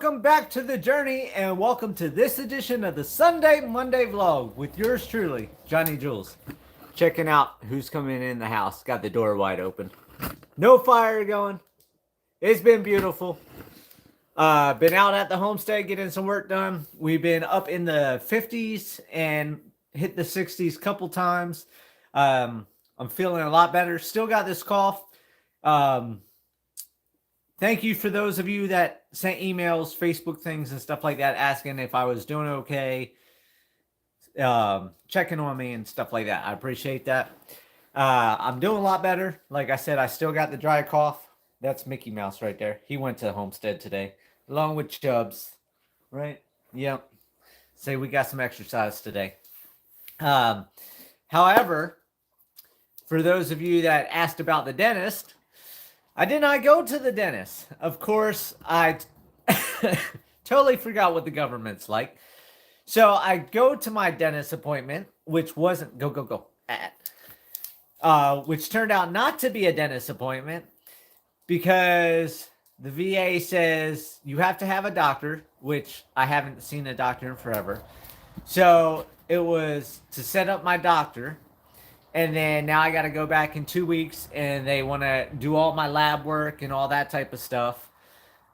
welcome back to the journey and welcome to this edition of the Sunday Monday vlog with yours truly, Johnny Jules. Checking out who's coming in the house. Got the door wide open. No fire going. It's been beautiful. Been out at the homestead getting some work done. We've been up in the 50s and hit the 60s a couple times. I'm feeling a lot better. Still got this cough. Thank you for those of you that sent emails, Facebook things, and stuff like that, asking if I was doing okay, checking on me and stuff like that. I appreciate that. I'm doing a lot better. Like I said, I still got the dry cough. That's Mickey Mouse right there. He went to Homestead today, along with Chubbs, right? Yep. Say we got some exercise today. However, for those of you that asked about the dentist, I did not go to the dentist. Of course, I totally forgot what the government's like. So I go to my dentist appointment, which wasn't which turned out not to be a dentist appointment because the VA says you have to have a doctor, which I haven't seen a doctor in forever. So it was to set up my doctor. And then now I got to go back in 2 weeks and they want to do all my lab work and all that type of stuff.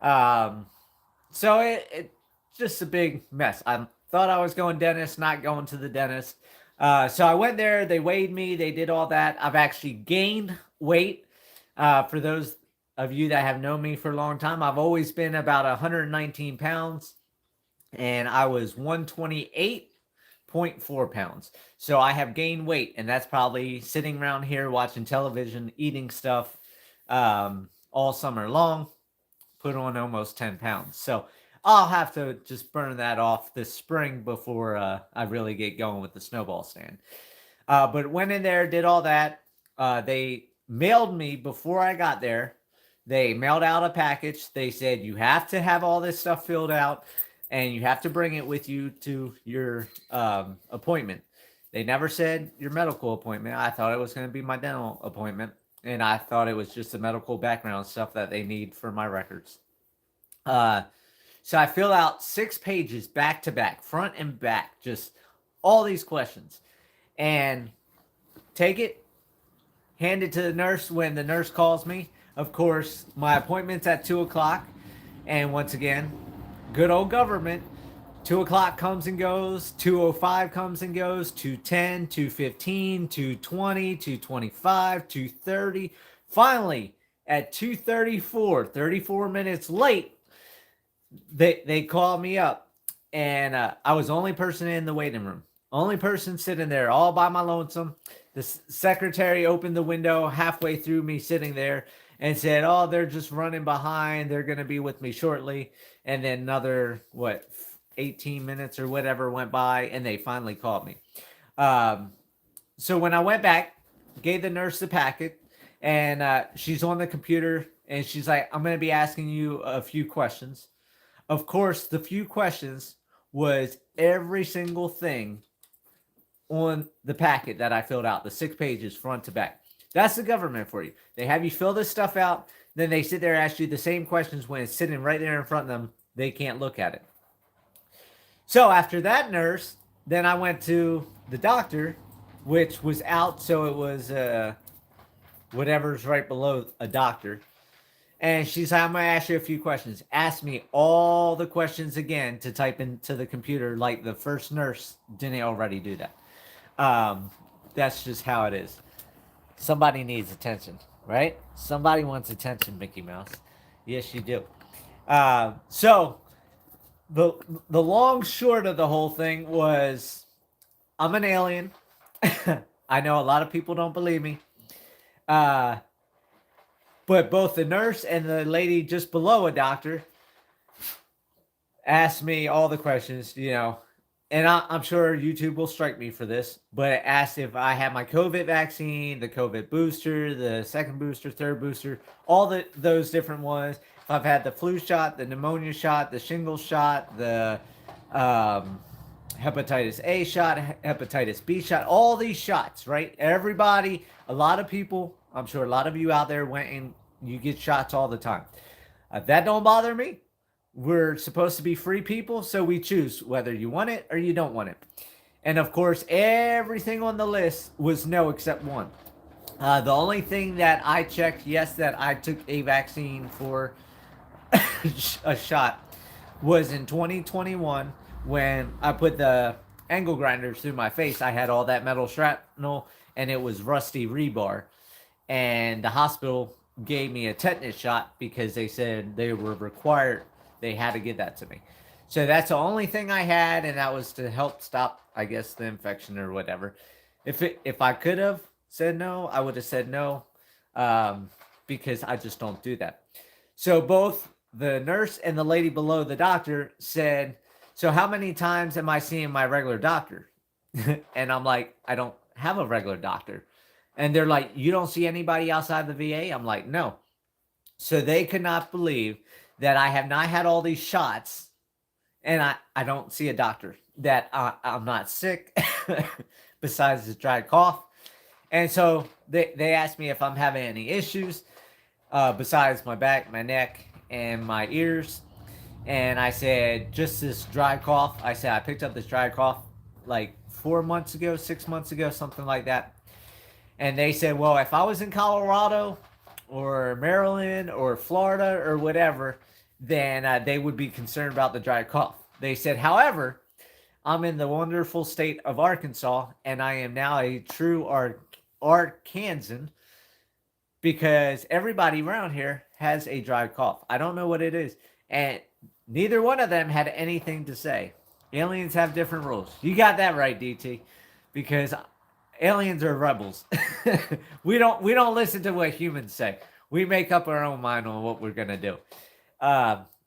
So it's just a big mess. I thought I was going dentist, not going to the dentist. So I went there. They weighed me. They did all that. I've actually gained weight. For those of you that have known me for a long time, I've always been about 119 pounds. And I was 128.4 pounds. So I have gained weight, and that's probably sitting around here watching television, eating stuff all summer long, put on almost 10 pounds. So I'll have to just burn that off this spring before I really get going with the snowball stand. But went in there, did all that. They mailed me before I got there. They mailed out a package. They said, you have to have all this stuff filled out, and you have to bring it with you to your appointment. They never said your medical appointment. I thought it was going to be my dental appointment, and I thought it was just the medical background stuff that they need for my records. So I filled out 6 pages back to back, front and back, just all these questions. And take it, hand it to the nurse when the nurse calls me. Of course, my appointment's at 2 o'clock, and once again, good old government. 2 o'clock comes and goes. 2:05 comes and goes. 2:10, 2:15, 2:20, 2:25, 2:30. Finally, at 2:34, 34 minutes late, they called me up. And I was the only person in the waiting room. Only person sitting there all by my lonesome. The secretary opened the window halfway through me sitting there and said, oh, they're just running behind. They're going to be with me shortly. And then another, 18 minutes or whatever went by, and they finally called me. So when I went back, gave the nurse the packet, and she's on the computer, and she's like, I'm going to be asking you a few questions. Of course, the few questions was every single thing on the packet that I filled out, the 6 pages front to back. That's the government for you. They have you fill this stuff out, then they sit there and ask you the same questions when it's sitting right there in front of them. They can't look at it. So after that nurse, then I went to the doctor, which was out. So it was whatever's right below a doctor. And she's like, I'm going to ask you a few questions. Ask me all the questions again to type into the computer like the first nurse didn't already do that. That's just how it is. Somebody needs attention, right? Somebody wants attention, Mickey Mouse. Yes, you do. So the long short of the whole thing was I'm an alien. I know a lot of people don't believe me. But both the nurse and the lady just below a doctor asked me all the questions, and I'm sure YouTube will strike me for this, but it asked if I had my COVID vaccine, the COVID booster, the second booster, third booster, all those different ones. If I've had the flu shot, the pneumonia shot, the shingles shot, the hepatitis A shot, hepatitis B shot, all these shots, right? Everybody, a lot of people, I'm sure a lot of you out there went and you get shots all the time. That don't bother me. we're supposed to be free people, so we choose whether you want it or you don't want it. And of course, everything on the list was no except one. The only thing that I checked, yes, that I took a vaccine for a shot, was in 2021 when I put the angle grinders through my face. I had all that metal shrapnel and it was rusty rebar. And the hospital gave me a tetanus shot because they said they were required, they had to give that to me. So that's the only thing I had, and that was to help stop, I guess, the infection or whatever. If I could have said no, I would have said no, because I just don't do that. So both the nurse and the lady below the doctor said, "So how many times am I seeing my regular doctor?" And I'm like, "I don't have a regular doctor." And they're like, "You don't see anybody outside the VA?" I'm like, "No." So they could not believe that I have not had all these shots and I don't see a doctor, that I'm not sick besides the dry cough. And so they asked me if I'm having any issues besides my back, my neck, and my ears. And I said, just this dry cough. I said, I picked up this dry cough like 4 months ago, 6 months ago, something like that. And they said, well, if I was in Colorado or Maryland or Florida or whatever, then they would be concerned about the dry cough. They said, however, I'm in the wonderful state of Arkansas, and I am now a true Arkansan because everybody around here has a dry cough. I don't know what it is. And neither one of them had anything to say. Aliens have different rules. You got that right, DT, because aliens are rebels. we don't listen to what humans say. We make up our own mind on what we're gonna do.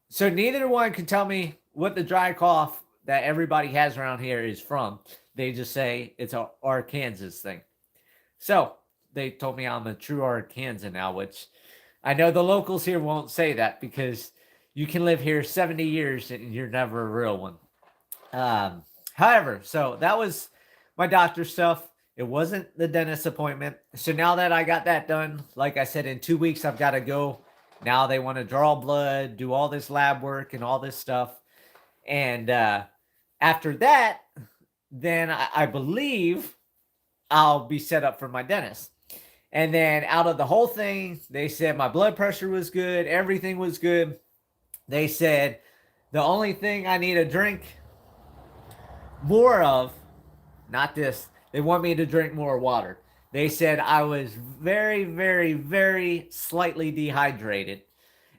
So neither one can tell me what the dry cough that everybody has around here is from. They just say it's a Arkansas thing. So they told me I'm a true Arkansan now, which I know the locals here won't say that because you can live here 70 years and you're never a real one. However, so that was my doctor stuff. It wasn't the dentist appointment. So now that I got that done, like I said, in 2 weeks, I've got to go. Now they want to draw blood, do all this lab work and all this stuff. And after that, then I believe I'll be set up for my dentist. And then out of the whole thing, they said my blood pressure was good. Everything was good. They said the only thing I need to drink more of, not this, they want me to drink more water. They said I was very, very, very slightly dehydrated.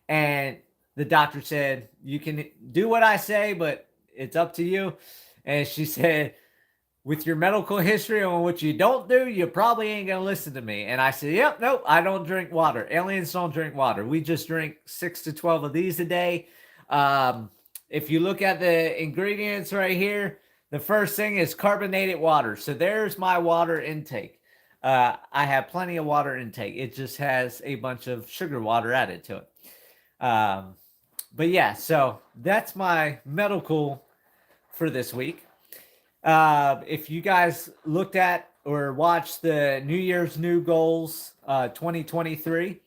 And the doctor said, you can do what I say, but it's up to you. And she said, with your medical history on what you don't do, you probably ain't going to listen to me. And I said, yep, nope, I don't drink water. Aliens don't drink water. We just drink 6 to 12 of these a day. If you look at the ingredients right here, the first thing is carbonated water. So there's my water intake. I have plenty of water intake. It just has a bunch of sugar water added to it. But yeah, so that's my medical for this week. If you guys looked at or watched the New Year's New Goals 2023,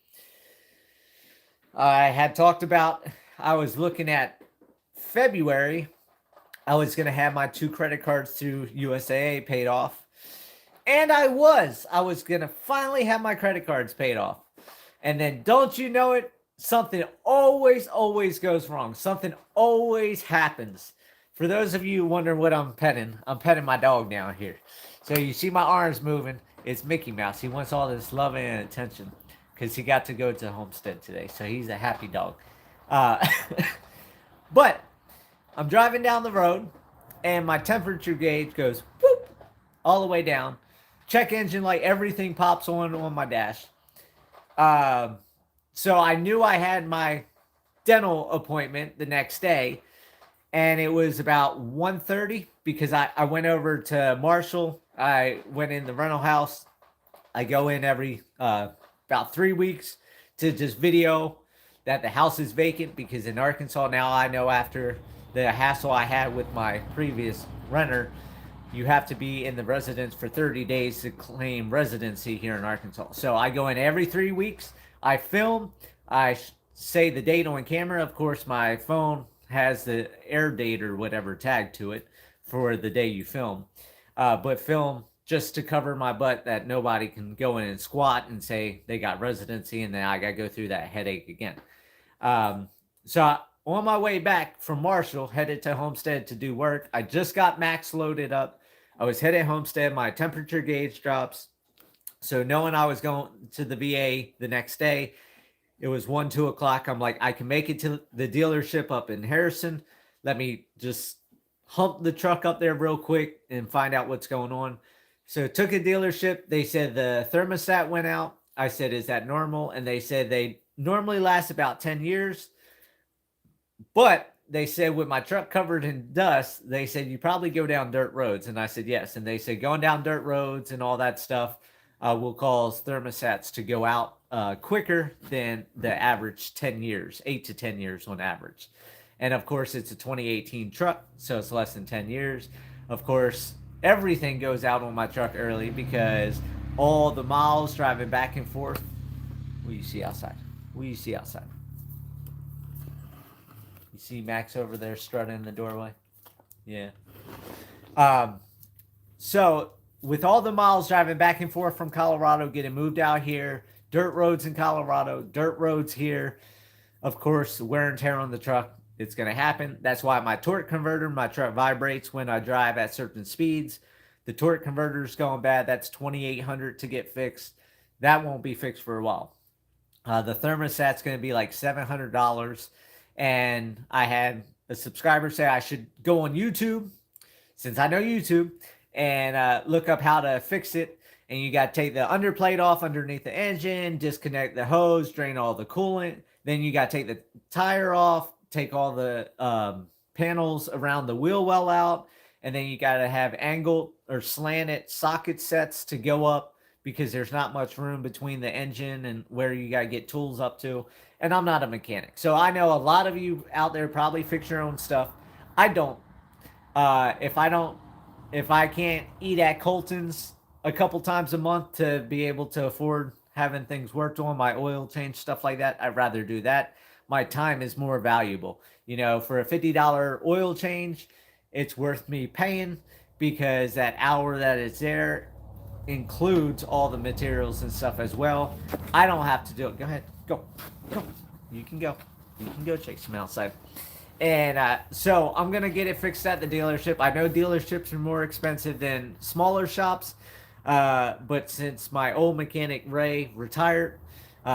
I had talked about, I was looking at February. I was going to have my 2 credit cards through USAA paid off. And I was going to finally have my credit cards paid off. And then don't you know it, something always goes wrong. Something always happens. For those of you wondering what I'm petting my dog down here. So you see my arms moving. It's Mickey Mouse. He wants all this love and attention because he got to go to Homestead today. So he's a happy dog. But I'm driving down the road and my temperature gauge goes whoop all the way down. Check engine light, everything pops on my dash. So I knew I had my dental appointment the next day. And it was about 1:30 because I went over to Marshall. I went in the rental house. I go in every about 3 weeks to just video that the house is vacant because in Arkansas now I know after the hassle I had with my previous renter, you have to be in the residence for 30 days to claim residency here in Arkansas. So I go in every 3 weeks. I film. I say the date on camera. Of course, my phone has the air date or whatever tagged to it for the day you film. But film just to cover my butt that nobody can go in and squat and say they got residency and then I got to go through that headache again. So on my way back from Marshall, headed to Homestead to do work. I just got Max loaded up. I was headed Homestead. My temperature gauge drops. So knowing I was going to the VA the next day, it was 1, 2 o'clock. I'm like, I can make it to the dealership up in Harrison. Let me just hump the truck up there real quick and find out what's going on. So took a dealership. They said the thermostat went out. I said, is that normal? And they said they normally last about 10 years. But they said with my truck covered in dust, they said you probably go down dirt roads. And I said, yes. And they said going down dirt roads and all that stuff will cause thermostats to go out quicker than the average 10 years, 8 to 10 years on average. And of course, it's a 2018 truck, so it's less than 10 years. Of course, everything goes out on my truck early because all the miles driving back and forth. What do you see outside? What do you see outside? You see Max over there strutting in the doorway? Yeah. So with all the miles driving back and forth from Colorado, getting moved out here, dirt roads in Colorado, dirt roads here, of course, wear and tear on the truck, it's going to happen. That's why my torque converter, my truck vibrates when I drive at certain speeds. The torque converter is going bad. That's $2,800 to get fixed. That won't be fixed for a while. The thermostat's going to be like $700. And I had a subscriber say I should go on YouTube, since I know YouTube, and look up how to fix it. And you got to take the underplate off underneath the engine, disconnect the hose, drain all the coolant. Then you got to take the tire off, take all the panels around the wheel well out. And then you got to have angled or slanted socket sets to go up because there's not much room between the engine and where you got to get tools up to. And I'm not a mechanic. So I know a lot of you out there probably fix your own stuff. I don't. If I can't eat at Colton's a couple times a month to be able to afford having things worked on, my oil change, stuff like that, I'd rather do that. My time is more valuable. You know, for a $50 oil change, it's worth me paying because that hour that it's there includes all the materials and stuff as well. I don't have to do it. Go ahead. Go. You can go. You can go check some outside. And so I'm going to get it fixed at the dealership. I know dealerships are more expensive than smaller shops. But since my old mechanic, Ray, retired,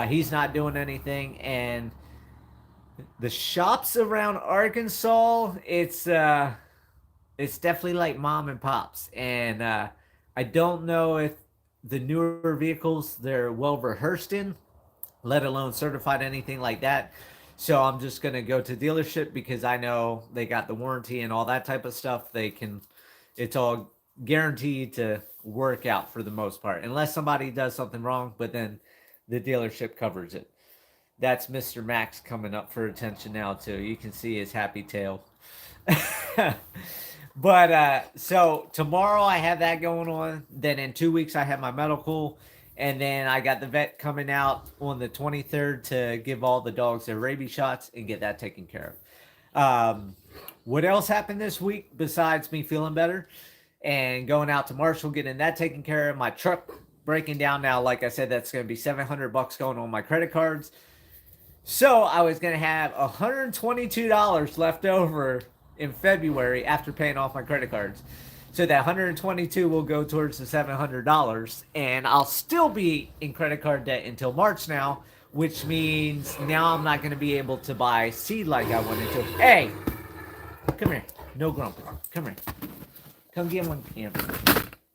he's not doing anything. And the shops around Arkansas, it's definitely like mom and pops. And I don't know if the newer vehicles they're well rehearsed in, let alone certified, anything like that. So I'm just going to go to dealership because I know they got the warranty and all that type of stuff. It's all guaranteed to work out for the most part, unless somebody does something wrong, but then the dealership covers it. That's Mr. Max coming up for attention now too. You can see his happy tail. But so tomorrow I have that going on. Then in 2 weeks I have my medical. And then I got the vet coming out on the 23rd to give all the dogs their rabies shots and get that taken care of. What else happened this week besides me feeling better and going out to Marshall, getting that taken care of? My truck breaking down now. Like I said, that's going to be $700 going on my credit cards. So I was going to have $122 left over in February after paying off my credit cards. So that $122 will go towards the $700, and I'll still be in credit card debt until March now, which means now I'm not going to be able to buy seed like I wanted to. Hey, come here. No grumpy. Come here. Come get one. Yeah.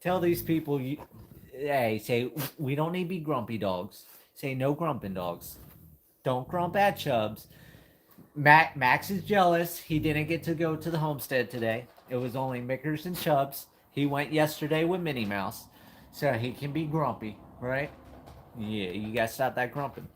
Tell these people, hey, say, we don't need to be grumpy dogs. Say no grumping dogs. Don't grump at Chubbs. Max is jealous. He didn't get to go to the Homestead today. It was only Mickers and Chubbs. He went yesterday with Minnie Mouse. So he can be grumpy, right? Yeah, you gotta stop that grumping.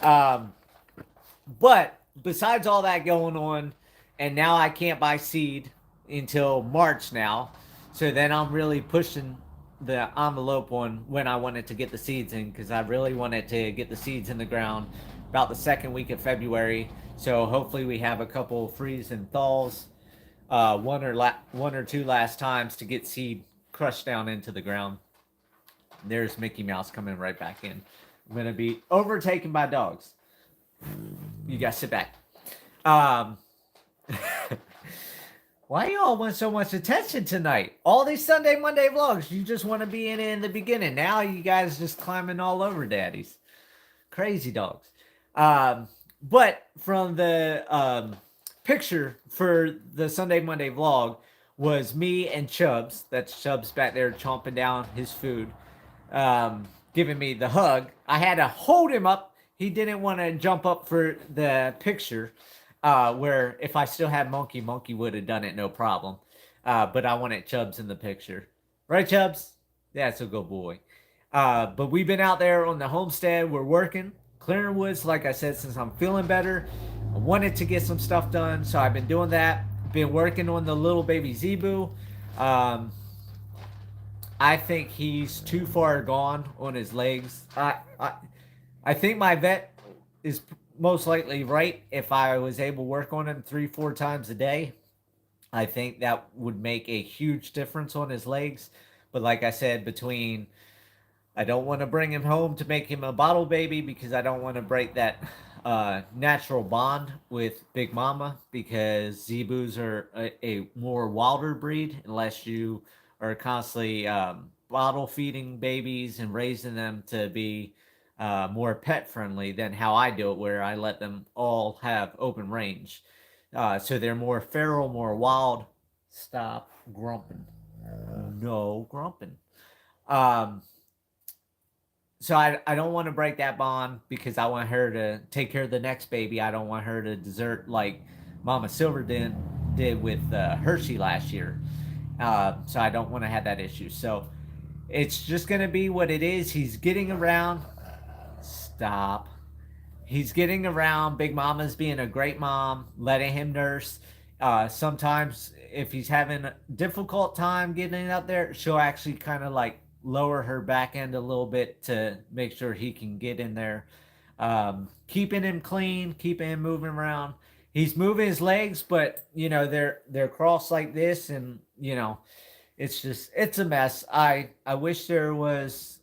But besides all that going on, and now I can't buy seed until March now. So then I'm really pushing the envelope on when I wanted to get the seeds in, because I really wanted to get the seeds in the ground about the second week of February So hopefully we have a couple freeze and thaws, one or two last times to get seed crushed down into the ground. There's Mickey Mouse coming right back in. I'm gonna be overtaken by dogs. You guys sit back. Um, why y'all want so much attention tonight? All these Sunday, Monday vlogs, you just want to be in it in the beginning. Now you guys just climbing all over daddies. Crazy dogs. But from the picture for the Sunday, Monday vlog was me and Chubbs. That's Chubbs back there chomping down his food, giving me the hug. I had to hold him up. He didn't want to jump up for the picture. Where if I still had Monkey, Monkey would have done it no problem. But I wanted Chubbs in the picture. Right, Chubbs? That's a good boy. But we've been out there on the homestead. We're working, clearing woods, like I said, since I'm feeling better. I wanted to get some stuff done, so I've been doing that. Been working on the little baby Zebu. I think he's too far gone on his legs. I think my vet is most likely right. If I was able to work on him 3-4 times a day, I think that would make a huge difference on his legs. But like I said, I don't want to bring him home to make him a bottle baby because I don't want to break that natural bond with Big Mama, because Zebus are a more wilder breed unless you are constantly bottle feeding babies and raising them to be more pet friendly than how I do it, where I let them all have open range. So they're more feral, more wild. Stop grumping. No grumping. Um, so I don't want to break that bond because I want her to take care of the next baby. I don't want her to desert like Mama Silver did with Hershey last year. So I don't want to have that issue. So it's just going to be what it is. He's getting around. Stop. He's getting around. Big Mama's being a great mom, letting him nurse. Sometimes if he's having a difficult time getting out there, she'll actually kind of like lower her back end a little bit to make sure he can get in there. Keeping him clean, keeping him moving around. He's moving his legs, but they're crossed like this, and it's a mess. I wish there was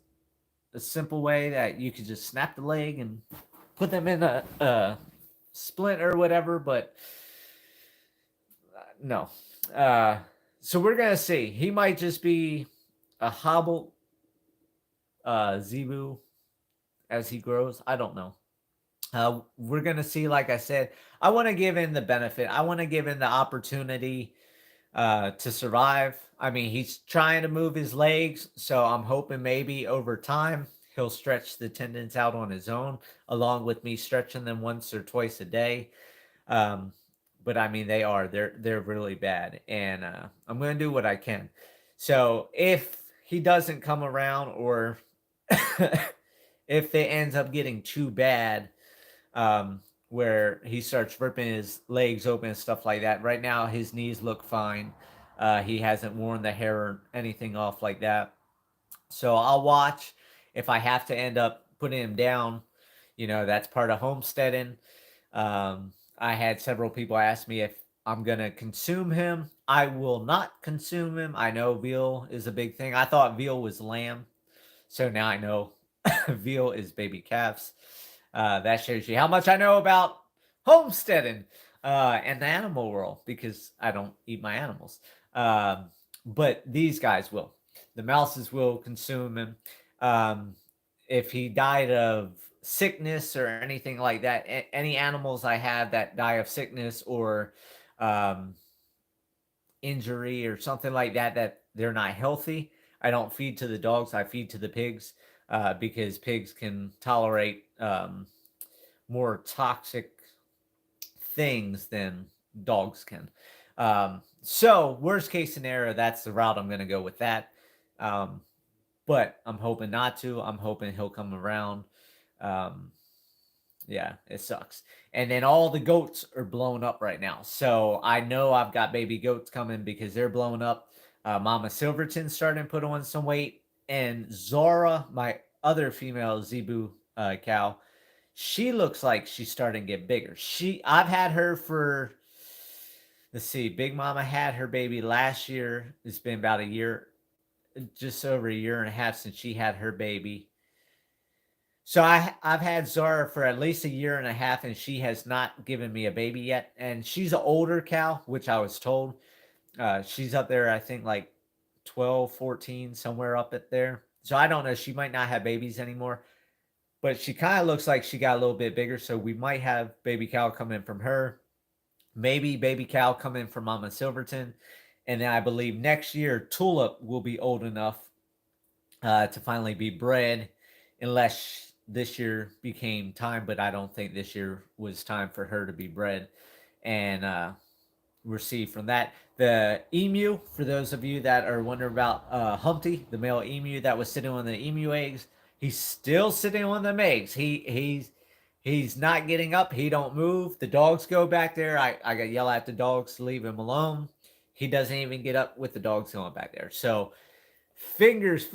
a simple way that you could just snap the leg and put them in a splint or whatever, but no. So we're gonna see. He might just be a hobble Zebu as he grows. I don't know. We're gonna see. Like I said, I want to give him the benefit. I want to give him the opportunity to survive. I mean, he's trying to move his legs, so I'm hoping maybe over time he'll stretch the tendons out on his own, along with me stretching them once or twice a day. But I mean, they're really bad, and I'm gonna do what I can. So if he doesn't come around, or if it ends up getting too bad, where he starts ripping his legs open and stuff like that. Right now, his knees look fine. He hasn't worn the hair or anything off like that. So I'll watch. If I have to end up putting him down, that's part of homesteading. I had several people ask me if I'm going to consume him. I will not consume him. I know veal is a big thing. I thought veal was lamb. So now I know veal is baby calves. That shows you how much I know about homesteading and the animal world, because I don't eat my animals. But these guys will. The mouses will consume him. If he died of sickness or anything like that, any animals I have that die of sickness or injury or something like that they're not healthy, I don't feed to the dogs. I feed to the pigs. Because pigs can tolerate more toxic things than dogs can. So worst case scenario, that's the route I'm going to go with that. But I'm hoping not to. I'm hoping he'll come around. Yeah, it sucks. And then all the goats are blown up right now. So I know I've got baby goats coming because they're blowing up. Mama Silverton's starting to put on some weight. And Zora, my other female Zebu cow, She looks like she's starting to get bigger. I've had her for, let's see, Big Mama had her baby last year. It's been about a year, just over a year and a half since she had her baby. So I've had Zara for at least a year and a half, and she has not given me a baby yet. And she's an older cow, which I was told. She's up there, I think, like 12, 14, somewhere up at there. So I don't know. She might not have babies anymore, but she kind of looks like she got a little bit bigger. So we might have baby cow coming from her. Maybe baby cow coming from Mama Silverton. And then I believe next year, Tulip will be old enough to finally be bred, unless this year became time. But I don't think this year was time for her to be bred. And receive from that. The emu, for those of you that are wondering about Humpty, the male emu that was sitting on the emu eggs, he's still sitting on them eggs. He's not getting up. He don't move. The dogs go back there. I got yell at the dogs to leave him alone. He doesn't even get up with the dogs going back there. So fingers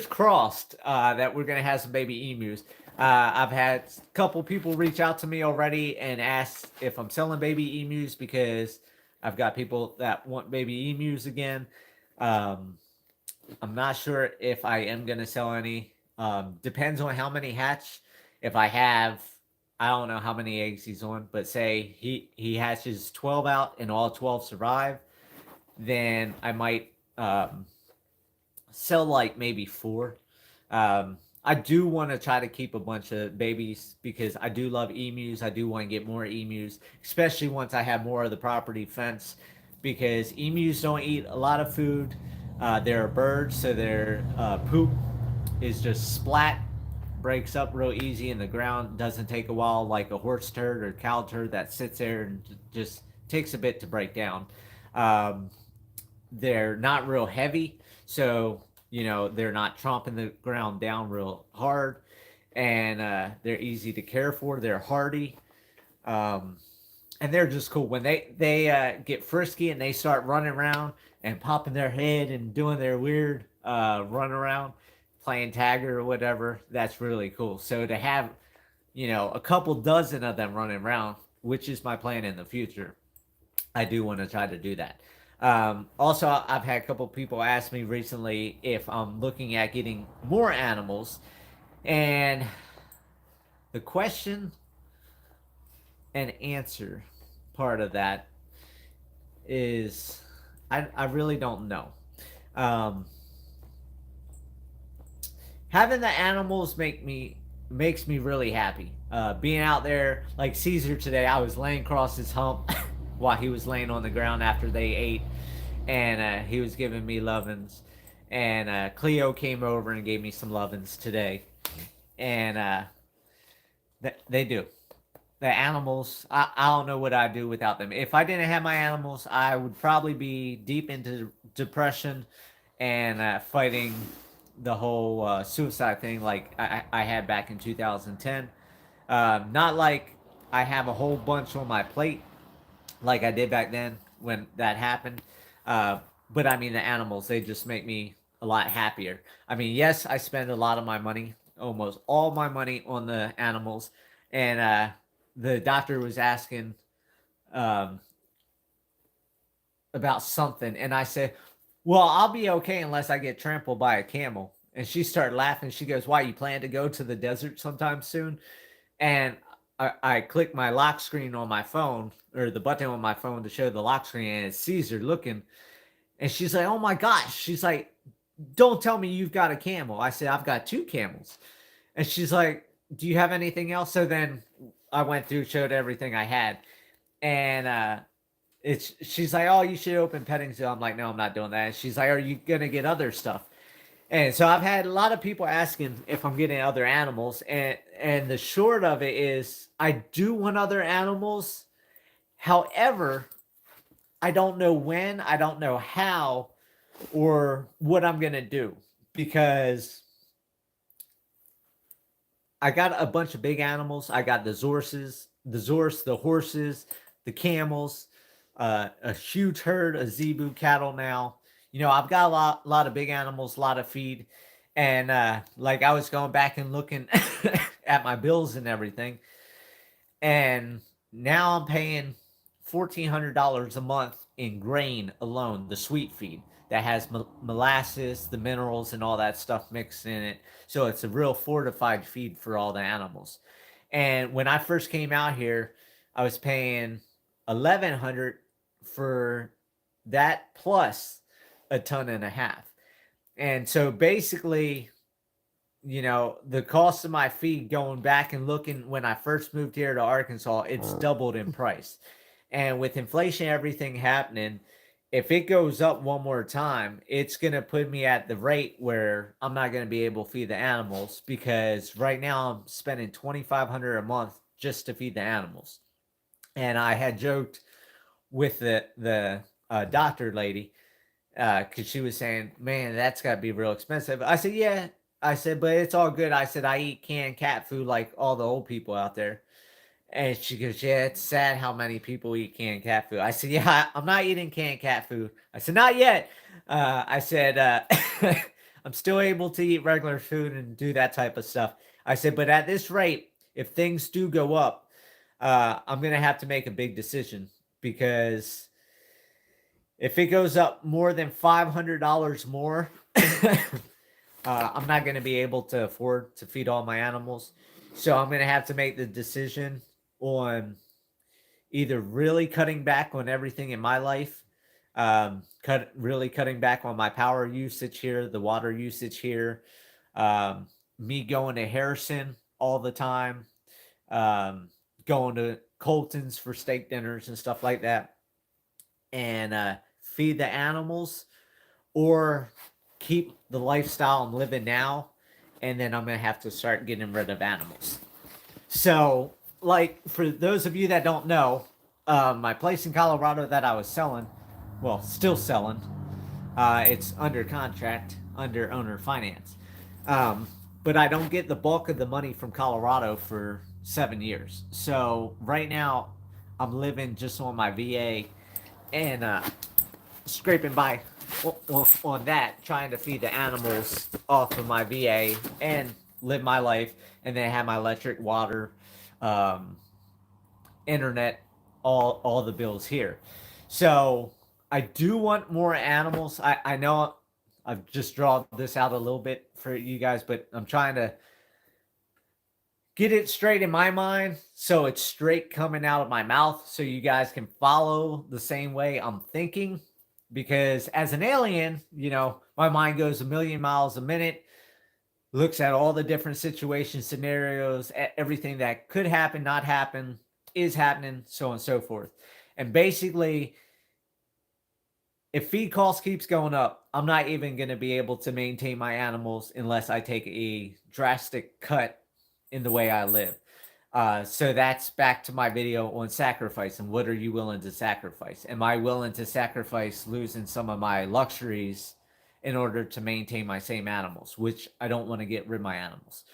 crossed that we're gonna have some baby emus. I've had a couple people reach out to me already and ask if I'm selling baby emus, because I've got people that want baby emus again. I'm not sure if I am gonna sell any. Depends on how many hatch. If I have, I don't know how many eggs he's on, but say he hatches 12 out and all 12 survive, then I might sell like maybe 4. I do want to try to keep a bunch of babies because I do love emus. I do want to get more emus, especially once I have more of the property fenced, because emus don't eat a lot of food. They're birds, so their poop is just splat, breaks up real easy in the ground. Doesn't take a while like a horse turd or cow turd that sits there and just takes a bit to break down. They're not real heavy, so they're not tromping the ground down real hard, and they're easy to care for. They're hardy, and they're just cool. When they get frisky and they start running around and popping their head and doing their weird run around, playing tag or whatever, that's really cool. So to have a couple dozen of them running around, which is my plan in the future, I do want to try to do that. Also, I've had a couple people ask me recently if I'm looking at getting more animals, and the question and answer part of that is I really don't know. Having the animals makes me really happy. Being out there, like Caesar today, I was laying across his hump while he was laying on the ground after they ate, and he was giving me lovin's. And Cleo came over and gave me some lovin's today, and they do. The animals, I don't know what I'd do without them. If I didn't have my animals, I would probably be deep into depression and fighting the whole suicide thing like I had back in 2010. Not like I have a whole bunch on my plate like I did back then when that happened. But I mean, the animals, they just make me a lot happier. I mean, yes, I spend a lot of my money, almost all my money on the animals. And the doctor was asking about something. And I said, well, I'll be okay unless I get trampled by a camel. And she started laughing. She goes, why, you plan to go to the desert sometime soon? And I clicked my lock screen on my phone, or the button on my phone to show the lock screen, and it's Caesar looking. And she's like, oh my gosh. She's like, don't tell me you've got a camel. I said, I've got 2 camels. And she's like, do you have anything else? So then I went through, showed everything I had. And she's like, oh, you should open petting zoo. I'm like, no, I'm not doing that. And she's like, are you going to get other stuff? And so I've had a lot of people asking if I'm getting other animals. And the short of it is I do want other animals. However, I don't know when, I don't know how, or what I'm going to do. Because I got a bunch of big animals. I got the Zorses, the horses, the camels, a huge herd of zebu cattle now. I've got a lot of big animals, a lot of feed, And like I was going back and looking at my bills and everything, and now I'm paying $1,400 a month in grain alone, the sweet feed that has molasses, the minerals, and all that stuff mixed in it. So it's a real fortified feed for all the animals. And when I first came out here, I was paying 1,100 for that plus a ton and a half. And so basically, the cost of my feed going back and looking when I first moved here to Arkansas, it's doubled in price. And with inflation, everything happening, if it goes up one more time, it's going to put me at the rate where I'm not going to be able to feed the animals, because right now I'm spending $2,500 a month just to feed the animals. And I had joked with the doctor lady, because she was saying, "Man, that's got to be real expensive." I said, "Yeah." I said, "But it's all good." I said, "I eat canned cat food like all the old people out there." And she goes, "Yeah, it's sad how many people eat canned cat food." I said, "Yeah, I'm not eating canned cat food." I said, "Not yet." I said, "I'm still able to eat regular food and do that type of stuff." I said, "But at this rate, if things do go up, I'm going to have to make a big decision, because if it goes up more than $500 more, I'm not going to be able to afford to feed all my animals. So I'm going to have to make the decision on either really cutting back on everything in my life, really cutting back on my power usage here, the water usage here, me going to Harrison all the time, um, going to Colton's for steak dinners and stuff like that, and feed the animals, or keep the lifestyle I'm living now, and then I'm gonna have to start getting rid of animals. So, like, for those of you that don't know, my place in Colorado that I was selling, well, still selling, it's under contract, under owner finance. Um, but I don't get the bulk of the money from Colorado for 7 years. So right now, I'm living just on my VA, and scraping by on that, trying to feed the animals off of my VA and live my life, and then have my electric, water, um, internet, all the bills here. So I do want more animals. I know I've just drawn this out a little bit for you guys, but I'm trying to get it straight in my mind so it's straight coming out of my mouth, so you guys can follow the same way I'm thinking. Because as an alien, my mind goes a million miles a minute, looks at all the different situations, scenarios, everything that could happen, not happen, is happening, so on and so forth. And basically, if feed cost keeps going up, I'm not even going to be able to maintain my animals unless I take a drastic cut in the way I live. So that's back to my video on sacrifice, and what are you willing to sacrifice? Am I willing to sacrifice losing some of my luxuries in order to maintain my same animals, which I don't want to get rid of my animals.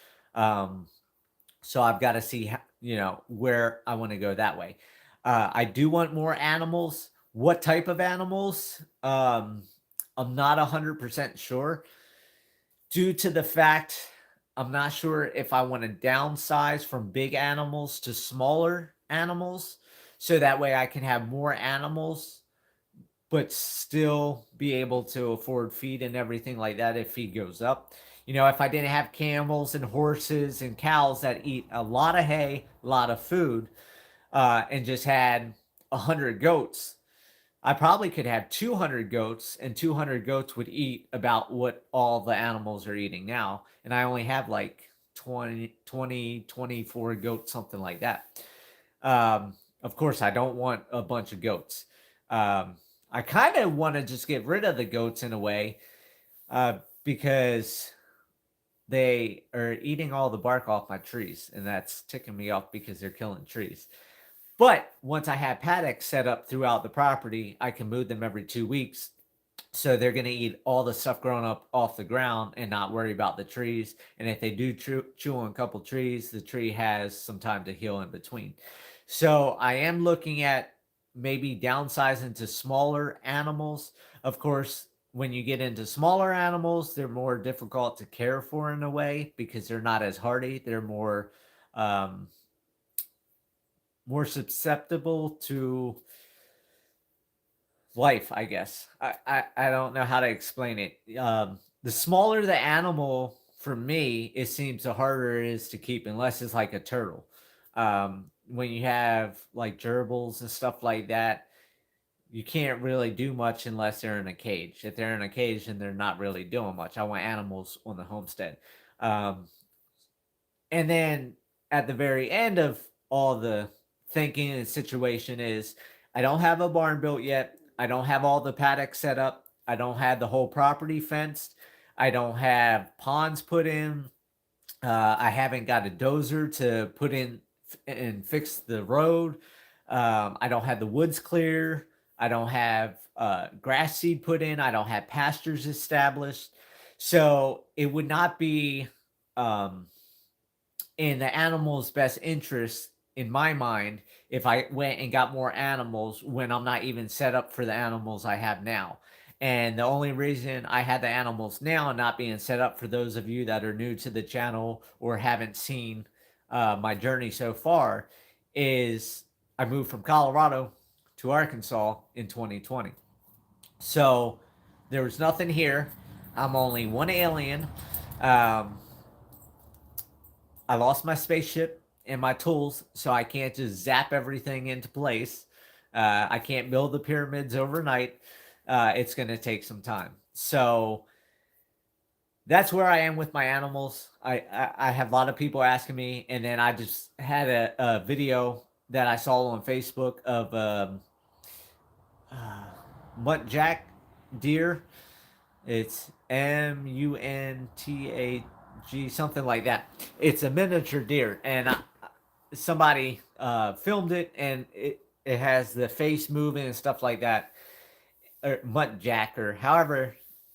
So I've got to see, where I want to go that way. I do want more animals. What type of animals? I'm not 100% sure, due to the fact I'm not sure if I want to downsize from big animals to smaller animals, so that way I can have more animals but still be able to afford feed and everything like that if feed goes up. If I didn't have camels and horses and cows that eat a lot of hay, a lot of food, and just had 100 goats, I probably could have 200 goats, and 200 goats would eat about what all the animals are eating now. And I only have like 24 goats, something like that. Of course, I don't want a bunch of goats. I kind of want to just get rid of the goats in a way, because they are eating all the bark off my trees, and that's ticking me off because they're killing trees. But once I have paddocks set up throughout the property, I can move them every 2 weeks. So they're going to eat all the stuff growing up off the ground and not worry about the trees. And if they do chew on a couple trees, the tree has some time to heal in between. So I am looking at maybe downsizing to smaller animals. Of course, when you get into smaller animals, they're more difficult to care for in a way because they're not as hardy. They're um, more susceptible to life, I guess. I don't know how to explain it. The smaller the animal, for me, it seems the harder it is to keep, unless it's like a turtle. When you have like gerbils and stuff like that, you can't really do much unless they're in a cage. If they're in a cage, then they're not really doing much. I want animals on the homestead. Um, and then at the very end of all the thinking and situation is I don't have a barn built yet. I don't have all the paddocks set up. I don't have the whole property fenced. I don't have ponds put in. I haven't got a dozer to put in and fix the road. I don't have the woods clear. I don't have grass seed put in. I don't have pastures established. So it would not be in the animal's best interest, in my mind, if I went and got more animals when I'm not even set up for the animals I have now. And the only reason I had the animals now not being set up, for those of you that are new to the channel or haven't seen my journey so far, is I moved from Colorado to Arkansas in 2020. So there was nothing here. I'm only one alien. Um, I lost my spaceship and my tools, so I can't just zap everything into place. I can't build the pyramids overnight. It's going to take some time. So that's where I am with my animals. I have a lot of people asking me, and then I just had a video that I saw on Facebook of muntjac deer. It's Muntag, something like that. It's a miniature deer, and somebody filmed it, and it has the face moving and stuff like that, or muntjac, or however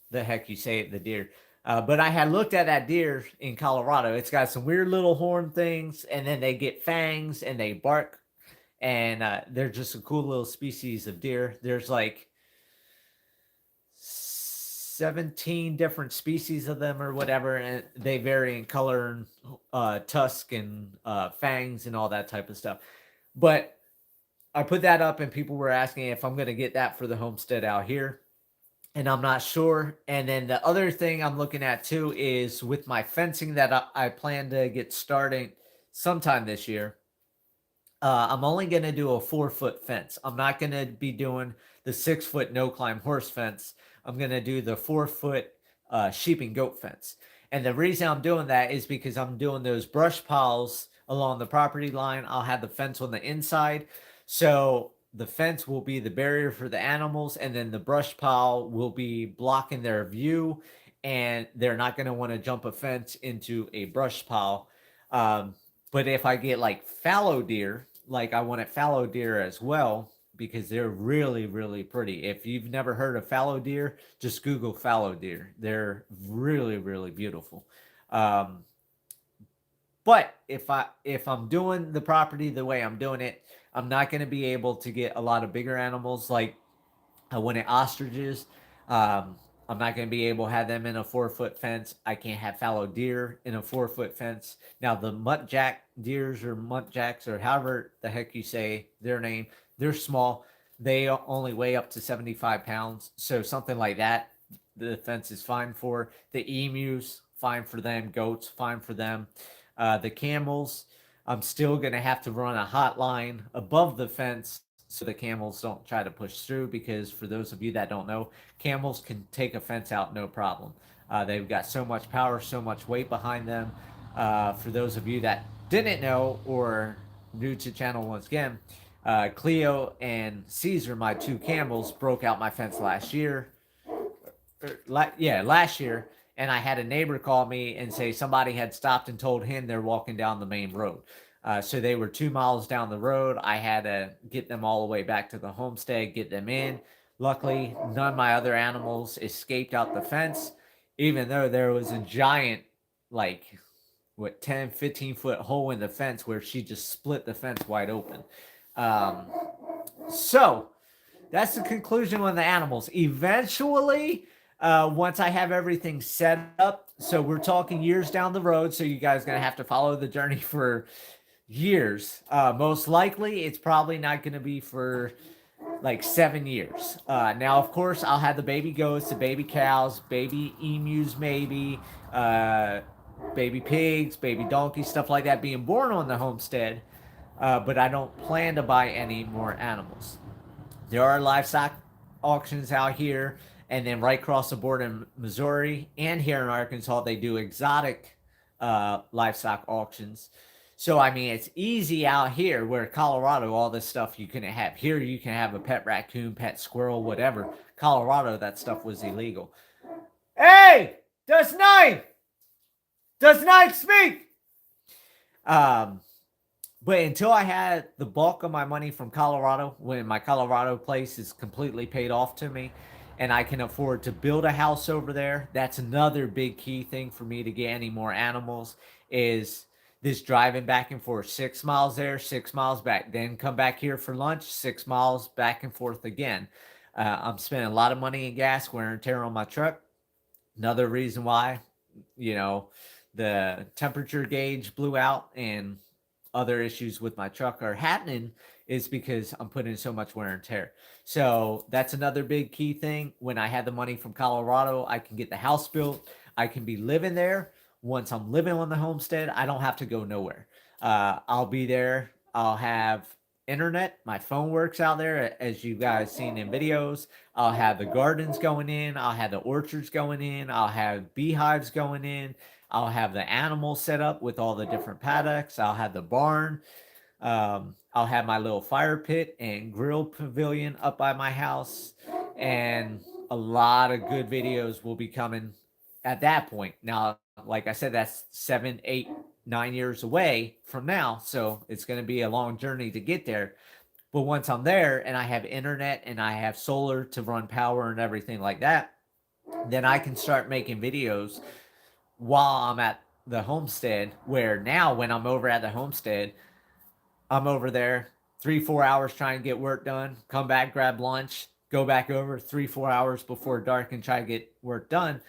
the heck you say it, the deer. But I had looked at that deer in Colorado. It's got some weird little horn things, and then they get fangs and they bark, and they're just a cool little species of deer. There's like 17 different species of them or whatever, and they vary in color and tusk and fangs and all that type of stuff. But I put that up, and people were asking if I'm going to get that for the homestead out here, and I'm not sure. And then the other thing I'm looking at too is with my fencing that I plan to get starting sometime this year. I'm only going to do a 4-foot fence. I'm not going to be doing the 6-foot no climb horse fence. I'm going to do the 4-foot sheep and goat fence. And the reason I'm doing that is because I'm doing those brush piles along the property line. I'll have the fence on the inside. So the fence will be the barrier for the animals, and then the brush pile will be blocking their view, and they're not going to want to jump a fence into a brush pile. But if I get like fallow deer, like I wanted fallow deer as well, because they're really, really pretty. If you've never heard of fallow deer, just Google fallow deer. They're really, really beautiful. But if I'm doing the property the way I'm doing it, I'm not going to be able to get a lot of bigger animals like I wanted ostriches. I'm not going to be able to have them in a 4-foot fence. I can't have fallow deer in a 4-foot fence. Now, the muntjac deers or muntjacs, or however the heck you say their name, they're small. They only weigh up to 75 pounds. So something like that, the fence is fine for. The emus, fine for them. Goats, fine for them. The camels, I'm still going to have to run a hot line above the fence so the camels don't try to push through, because for those of you that don't know, camels can take a fence out no problem. They've got so much power, so much weight behind them. For those of you that didn't know or new to channel once again, Cleo and Caesar, my 2 camels, broke out my fence last year. Last year. And I had a neighbor call me and say somebody had stopped and told him they're walking down the main road. So they were 2 miles down the road. I had to get them all the way back to the homestead, get them in. Luckily, none of my other animals escaped out the fence, even though there was a giant, like, 10, 15-foot hole in the fence where she just split the fence wide open. So that's the conclusion on the animals. Eventually, once I have everything set up. So we're talking years down the road. So you guys are going to have to follow the journey for years. Most likely, it's probably not going to be for like 7 years. Now, of course, I'll have the baby goats, the baby cows, baby emus, maybe, uh, baby pigs, baby donkeys, stuff like that being born on the homestead. But I don't plan to buy any more animals. There are livestock auctions out here, and then right across the board in Missouri and here in Arkansas, they do exotic livestock auctions. So I mean, it's easy out here. Where Colorado, all this stuff you couldn't have. Here, you can have a pet raccoon, pet squirrel, whatever. Colorado, that stuff was illegal. Hey, does nine speak? Um, But until I had the bulk of my money from Colorado, when my Colorado place is completely paid off to me, and I can afford to build a house over there, that's another big key thing for me to get any more animals is this driving back and forth, 6 miles there, 6 miles back, then come back here for lunch, 6 miles back and forth again. I'm spending a lot of money in gas, wear and tear on my truck. Another reason why, you know, the temperature gauge blew out and other issues with my truck are happening is because I'm putting in so much wear and tear. So that's another big key thing. When I had the money from Colorado, I can get the house built. I can be living there. Once I'm living on the homestead, I don't have to go nowhere. I'll be there. I'll have internet. My phone works out there, as you guys seen in videos. I'll have the gardens going in. I'll have the orchards going in. I'll have beehives going in. I'll have the animals set up with all the different paddocks. I'll have the barn. I'll have my little fire pit and grill pavilion up by my house. And a lot of good videos will be coming at that point. Now, like I said, that's 7, 8, 9 years away from now. So it's going to be a long journey to get there. But once I'm there and I have internet and I have solar to run power and everything like that, then I can start making videos while I'm at the homestead, where now when I'm over at the homestead, I'm over there 3-4 hours trying to get work done, come back, grab lunch, go back over 3-4 hours before dark and try to get work done,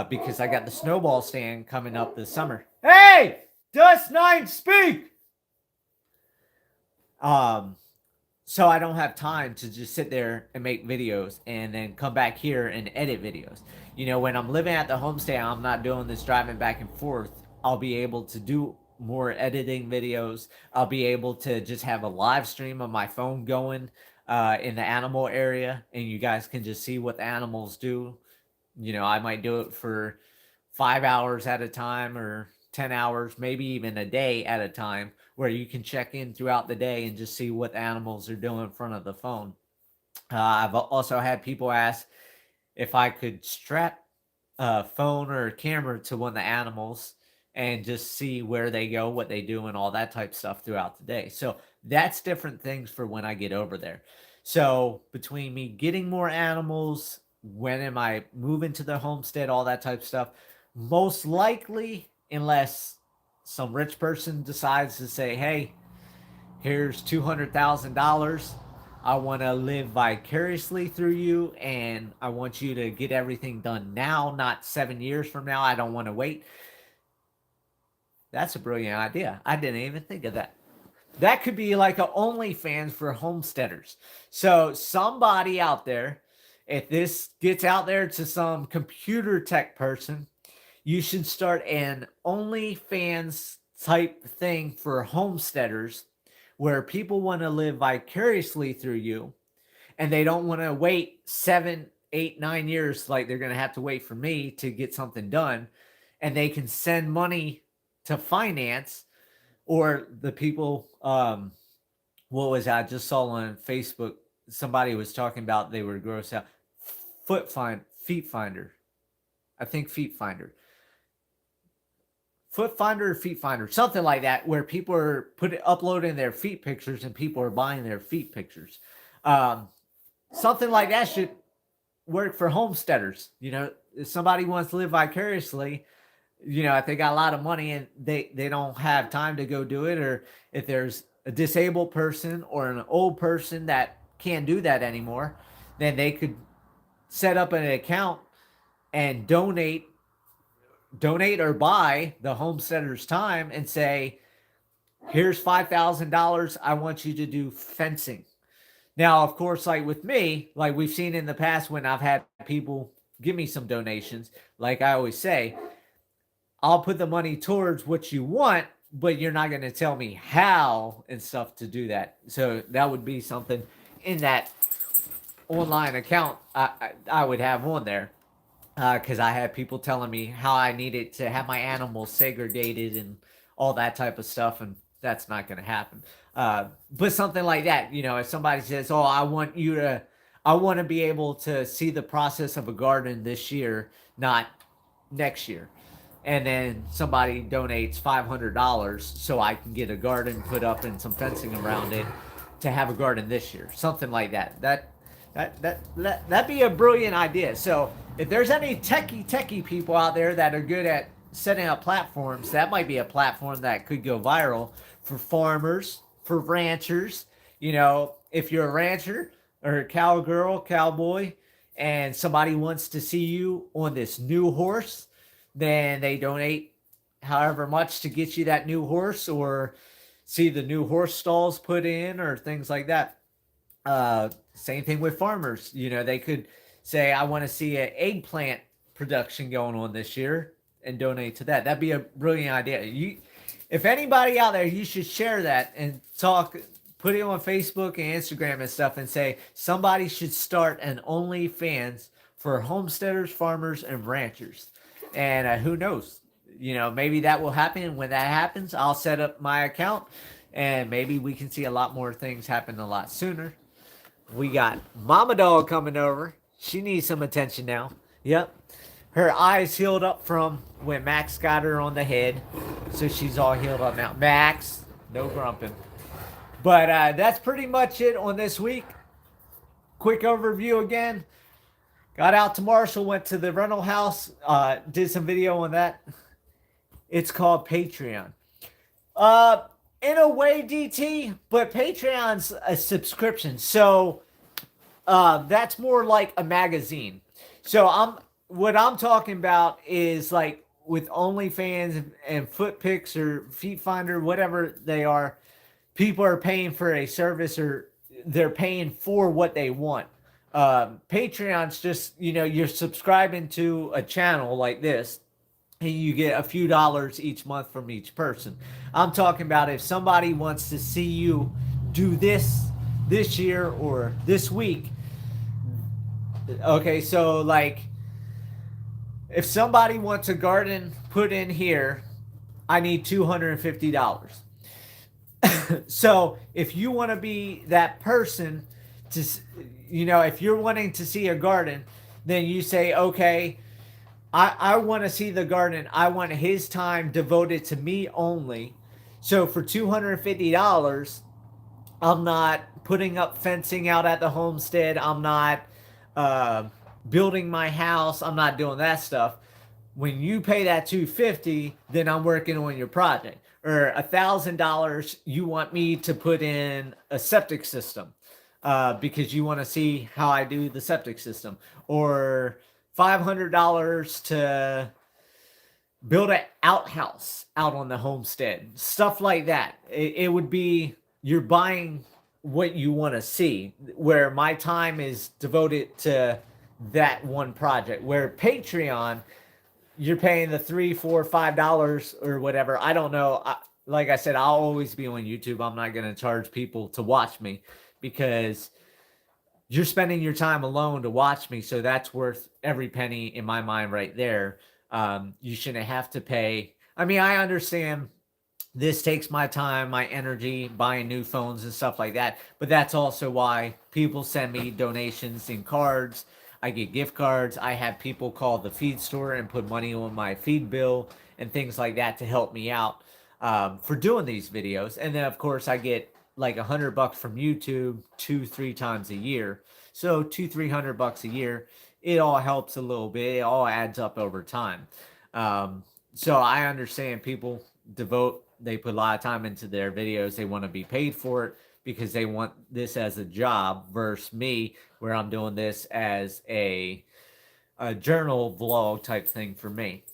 because I got the snowball stand coming up this summer. Hey, does nine speak? So I don't have time to just sit there and make videos and then come back here and edit videos. You know, when I'm living at the homestead, I'm not doing this driving back and forth. I'll be able to do more editing videos. I'll be able to just have a live stream of my phone going in the animal area, and you guys can just see what the animals do. You know, I might do it for 5 hours at a time or 10 hours, maybe even a day at a time, where you can check in throughout the day and just see what animals are doing in front of the phone. I've also had people ask if I could strap a phone or a camera to one of the animals and just see where they go, what they do, and all that type of stuff throughout the day. So that's different things for when I get over there. So between me getting more animals, when am I moving to the homestead, all that type of stuff, most likely, unless some rich person decides to say, hey, here's $200,000. I want to live vicariously through you, and I want you to get everything done now, not 7 years from now. I don't want to wait. That's a brilliant idea. I didn't even think of that. That could be like a OnlyFans for homesteaders. So somebody out there, if this gets out there to some computer tech person, you should start an OnlyFans type thing for homesteaders, where people want to live vicariously through you, and they don't want to wait 7, 8, 9 years like they're going to have to wait for me to get something done, and they can send money to finance, or the people, what was I just saw on Facebook, somebody was talking about they were grossed out. Feet Finder. I think Feet Finder. Foot Finder or Feet Finder, something like that, where people are uploading their feet pictures and people are buying their feet pictures. Something like that should work for homesteaders. You know, if somebody wants to live vicariously, you know, if they got a lot of money and they don't have time to go do it, or if there's a disabled person or an old person that can't do that anymore, then they could set up an account and donate or buy the homesteader's time and say, here's $5,000. I want you to do fencing. Now, of course, like with me, like we've seen in the past when I've had people give me some donations, like I always say, I'll put the money towards what you want, but you're not going to tell me how and stuff to do that. So that would be something in that online account I would have on there, because I had people telling me how I needed to have my animals segregated and all that type of stuff, and that's not going to happen. But something like that, if somebody says, "Oh, I want to be able to see the process of a garden this year, not next year," and then somebody donates $500 so I can get a garden put up and some fencing around it to have a garden this year, something like that. That'd be a brilliant idea. So if there's any techie people out there that are good at setting up platforms, that might be a platform that could go viral for farmers, for ranchers. If you're a rancher or a cowboy, and somebody wants to see you on this new horse, then they donate however much to get you that new horse, or see the new horse stalls put in, or things like that. Same thing with farmers. They could say, I want to see an eggplant production going on this year, and donate to that. That'd be a brilliant idea. If anybody out there, you should share that and put it on Facebook and Instagram and stuff, and say somebody should start an OnlyFans for homesteaders, farmers, and ranchers. And who knows? Maybe that will happen. And when that happens, I'll set up my account, and maybe we can see a lot more things happen a lot sooner. We got Mama Dog coming over. She needs some attention now. Yep. Her eyes healed up from when Max got her on the head. So she's all healed up now. Max, no grumping. But that's pretty much it on this week. Quick overview again. Got out to Marshall, went to the rental house, did some video on that. It's called Patreon. In a way, DT, but Patreon's a subscription, so that's more like a magazine. So what I'm talking about is like with OnlyFans and Footpics or Feet Finder, whatever they are, people are paying for a service, or they're paying for what they want. Patreon's just, you're subscribing to a channel like this, and you get a few dollars each month from each person. I'm talking about if somebody wants to see you do this year or this week. Okay, so like if somebody wants a garden put in here, I need $250. So if you want to be that person to, if you're wanting to see a garden, then you say, okay, I want to see the garden. I want his time devoted to me only. So for $250, I'm not putting up fencing out at the homestead. I'm not building my house. I'm not doing that stuff. When you pay that $250, then I'm working on your project. Or $1,000, you want me to put in a septic system because you want to see how I do the septic system. Or $500 to build an outhouse out on the homestead. Stuff like that. It would be, you're buying what you want to see, where my time is devoted to that one project. Where Patreon, you're paying the $3, $4, $5 or whatever. I don't know. Like I said, I'll always be on YouTube. I'm not going to charge people to watch me, because you're spending your time alone to watch me. So that's worth every penny in my mind right there. You shouldn't have to pay. I mean, I understand this takes my time, my energy, buying new phones and stuff like that. But that's also why people send me donations in cards. I get gift cards. I have people call the feed store and put money on my feed bill and things like that to help me out for doing these videos. And then, of course, I get like $100 from YouTube 2-3 times a year. So $200-300 a year. It all helps a little bit. It all adds up over time. So I understand people they put a lot of time into their videos. They want to be paid for it because they want this as a job, versus me, where I'm doing this as a a journal vlog type thing for me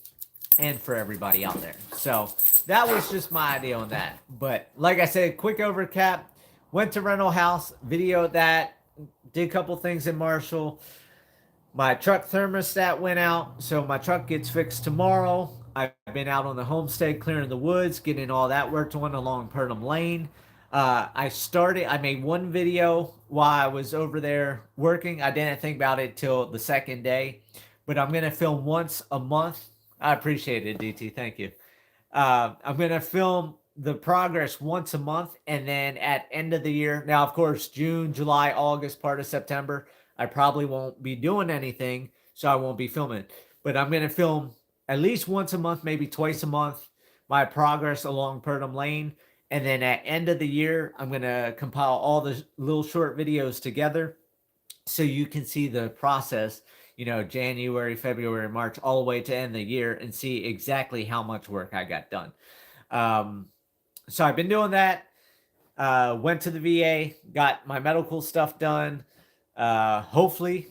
and for everybody out there. So that was just my idea on that. But like I said, quick overcap. Went to rental house, videoed that, did a couple things in Marshall. My truck thermostat went out, so my truck gets fixed tomorrow. I've been out on the homestead clearing the woods, getting all that worked on along Purdom Lane. I made one video while I was over there working. I didn't think about it till the second day, but I'm going to film once a month. I appreciate it, DT. Thank you. I'm going to film the progress once a month, and then at end of the year. Now, of course, June, July, August, part of September, I probably won't be doing anything, so I won't be filming. But I'm going to film at least once a month, maybe twice a month, my progress along Purdom Lane. And then at end of the year, I'm going to compile all the little short videos together so you can see the process, January, February, March, all the way to end of the year and see exactly how much work I got done. So I've been doing that. Went to the VA, got my medical stuff done. Hopefully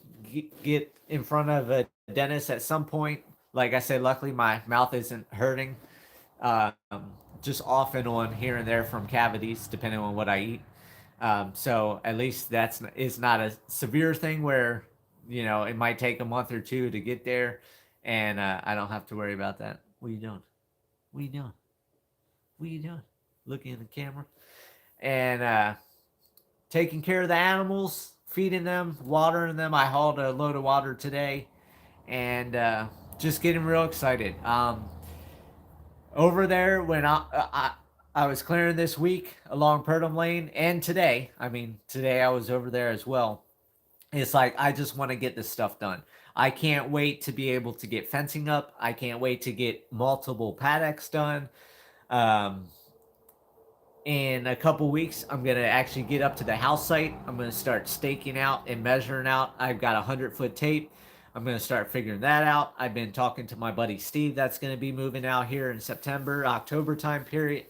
get in front of a dentist at some point. Like I said, luckily my mouth isn't hurting. Um, just off and on here and there from cavities, depending on what I eat. So at least is not a severe thing where it might take a month or two to get there, and I don't have to worry about that. What are you doing? What are you doing? What are you doing? Looking at the camera and taking care of the animals, feeding them, watering them. I hauled a load of water today, and just getting real excited. Over there when I was clearing this week along Purdom Lane, and today, today I was over there as well. It's like I just want to get this stuff done. I can't wait to be able to get fencing up. I can't wait to get multiple paddocks done. Um, in a couple weeks, I'm going to actually get up to the house site. I'm going to start staking out and measuring out. I've got 100-foot tape. I'm going to start figuring that out. I've been talking to my buddy Steve that's going to be moving out here in September, October time period.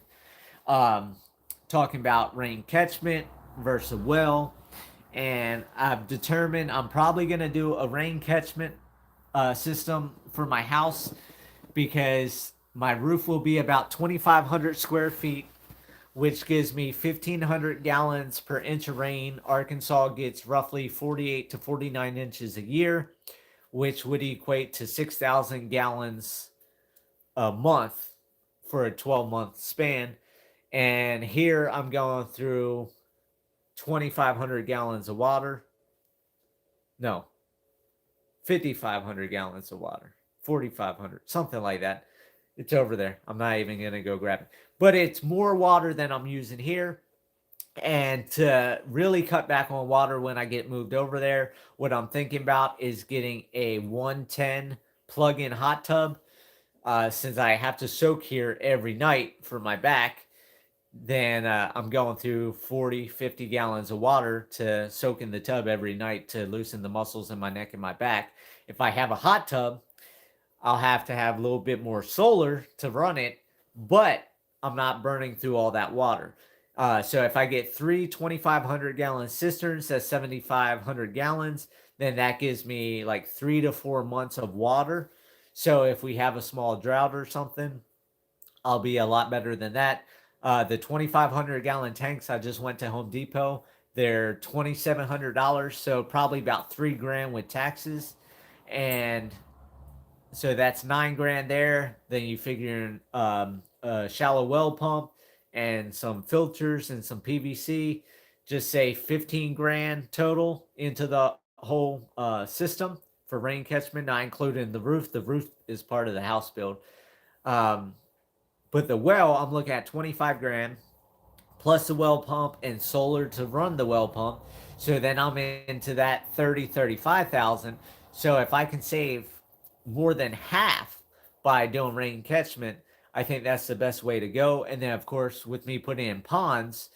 Talking about rain catchment versus well. And I've determined I'm probably going to do a rain catchment system for my house because my roof will be about 2,500 square feet, which gives me 1,500 gallons per inch of rain. Arkansas gets roughly 48 to 49 inches a year, which would equate to 6,000 gallons a month for a 12-month span. And here I'm going through 2,500 gallons of water. No, 5,500 gallons of water. 4,500, something like that. It's over there. I'm not even going to go grab it. But it's more water than I'm using here. And to really cut back on water when I get moved over there, what I'm thinking about is getting a 110 plug-in hot tub. Since I have to soak here every night for my back, then I'm going through 40, 50 gallons of water to soak in the tub every night to loosen the muscles in my neck and my back. If I have a hot tub, I'll have to have a little bit more solar to run it, but I'm not burning through all that water. So if I get 2,500 gallon cisterns, that's 7,500 gallons, then that gives me like 3 to 4 months of water. So if we have a small drought or something, I'll be a lot better than that. The 2,500 gallon tanks, I just went to Home Depot. They're $2,700, so probably about $3,000 with taxes. And so that's $9,000 there. Then you figure in a shallow well pump and some filters and some PVC. Just say $15,000 total into the whole system for rain catchment, not including the roof. The roof is part of the house build. But the well, I'm looking at $25,000 plus the well pump and solar to run the well pump. So then I'm into that 35,000. So if I can save more than half by doing rain catchment, I think that's the best way to go. And then, of course, with me putting in ponds,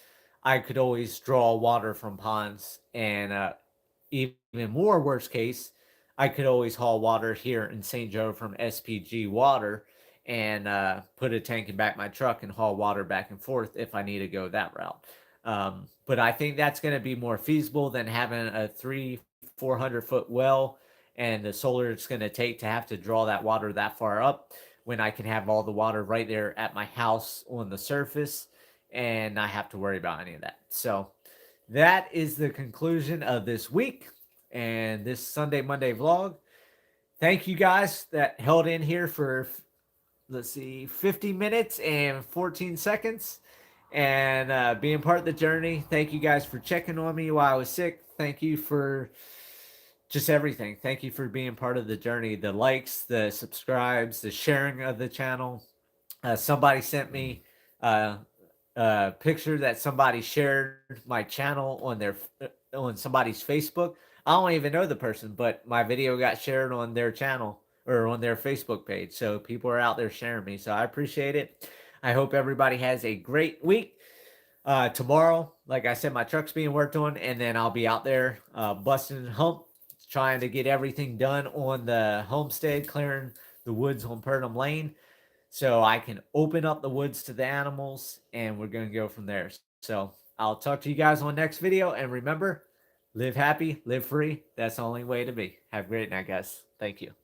I could always draw water from ponds. And even more worst case, I could always haul water here in St. Joe from SPG Water and put a tank in back my truck and haul water back and forth if I need to go that route. But I think that's going to be more feasible than having a 400-foot well and the solar it's going to take to have to draw that water that far up, when I can have all the water right there at my house on the surface and not have to worry about any of that. So that is the conclusion of this week and this Sunday Monday vlog. Thank you guys that held in here for, let's see, 50 minutes and 14 seconds and being part of the journey. Thank you guys for checking on me while I was sick. Thank you for just everything. Thank you for being part of the journey. The likes, the subscribes, the sharing of the channel. Somebody sent me a picture that somebody shared my channel on somebody's Facebook. I don't even know the person, but my video got shared on their channel or on their Facebook page. So people are out there sharing me. So I appreciate it. I hope everybody has a great week. Tomorrow, like I said, my truck's being worked on, and then I'll be out there busting and hump, trying to get everything done on the homestead, clearing the woods on Purdom Lane, so I can open up the woods to the animals, and we're going to go from there. So I'll talk to you guys on the next video, and remember, live happy, live free. That's the only way to be. Have a great night, guys. Thank you.